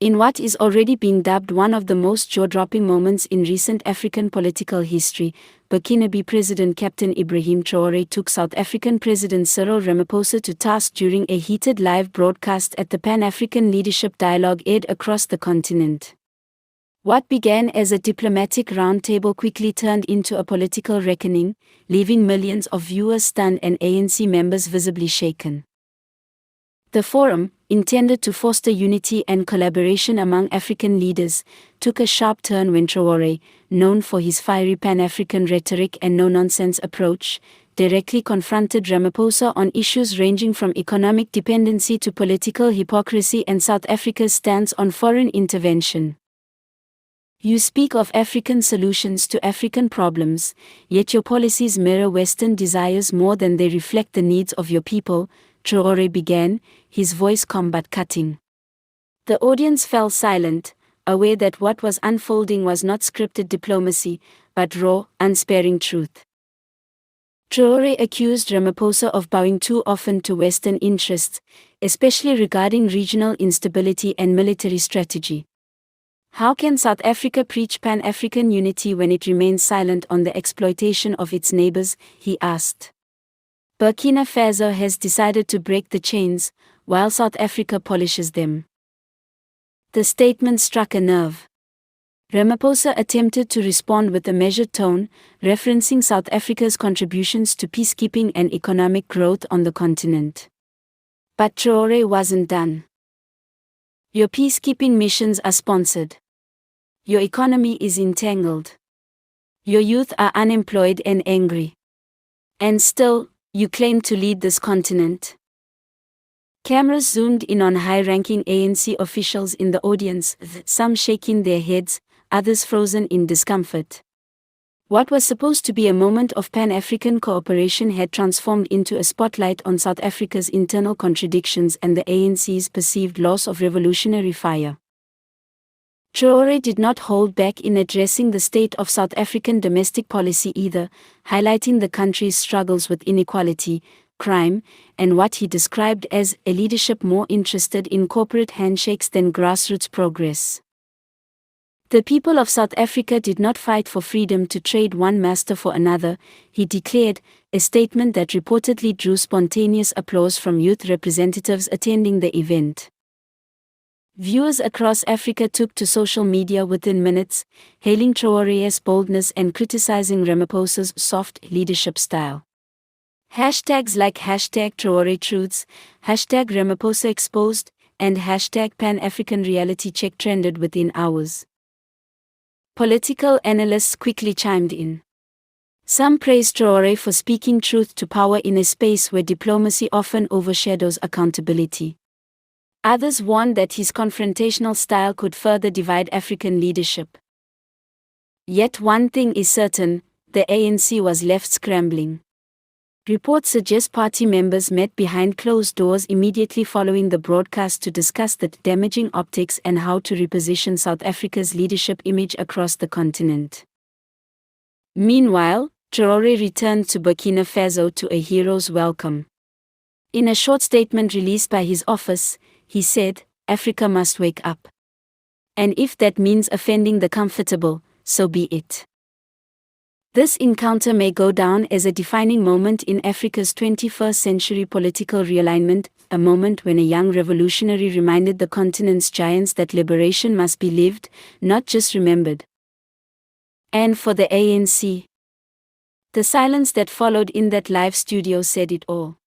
In what is already being dubbed one of the most jaw-dropping moments in recent African political history, Burkinabè President Captain Ibrahim Traoré took South African President Cyril Ramaphosa to task during a heated live broadcast at the Pan-African Leadership Dialogue aired across the continent. What began as a diplomatic roundtable quickly turned into a political reckoning, leaving millions of viewers stunned and ANC members visibly shaken. The forum, intended to foster unity and collaboration among African leaders, took a sharp turn when Traoré, known for his fiery Pan-African rhetoric and no-nonsense approach, directly confronted Ramaphosa on issues ranging from economic dependency to political hypocrisy and South Africa's stance on foreign intervention. You speak of African solutions to African problems, yet your policies mirror Western desires more than they reflect the needs of your people, Traoré began, his voice combat-cutting. The audience fell silent, aware that what was unfolding was not scripted diplomacy, but raw, unsparing truth. Traoré accused Ramaphosa of bowing too often to Western interests, especially regarding regional instability and military strategy. How can South Africa preach Pan-African unity when it remains silent on the exploitation of its neighbors, he asked. Burkina Faso has decided to break the chains, while South Africa polishes them. The statement struck a nerve. Ramaphosa attempted to respond with a measured tone, referencing South Africa's contributions to peacekeeping and economic growth on the continent. But Traoré wasn't done. Your peacekeeping missions are sponsored. Your economy is entangled. Your youth are unemployed and angry. And still, you claim to lead this continent. Cameras zoomed in on high-ranking ANC officials in the audience, some shaking their heads, others frozen in discomfort. What was supposed to be a moment of Pan-African cooperation had transformed into a spotlight on South Africa's internal contradictions and the ANC's perceived loss of revolutionary fire. Traoré did not hold back in addressing the state of South African domestic policy either, highlighting the country's struggles with inequality, crime, and what he described as a leadership more interested in corporate handshakes than grassroots progress. The people of South Africa did not fight for freedom to trade one master for another, he declared, a statement that reportedly drew spontaneous applause from youth representatives attending the event. Viewers across Africa took to social media within minutes, hailing Traoré's boldness and criticizing Ramaphosa's soft leadership style. Hashtags like #TraoréTruths, #Ramaphosa and #Pan-African Reality Check trended within hours. Political analysts quickly chimed in. Some praised Traoré for speaking truth to power in a space where diplomacy often overshadows accountability. Others warned that his confrontational style could further divide African leadership. Yet one thing is certain, the ANC was left scrambling. Reports suggest party members met behind closed doors immediately following the broadcast to discuss the damaging optics and how to reposition South Africa's leadership image across the continent. Meanwhile, Traoré returned to Burkina Faso to a hero's welcome. In a short statement released by his office, he said, "Africa must wake up. And if that means offending the comfortable, so be it." This encounter may go down as a defining moment in Africa's 21st century political realignment, a moment when a young revolutionary reminded the continent's giants that liberation must be lived, not just remembered. And for the ANC, the silence that followed in that live studio said it all.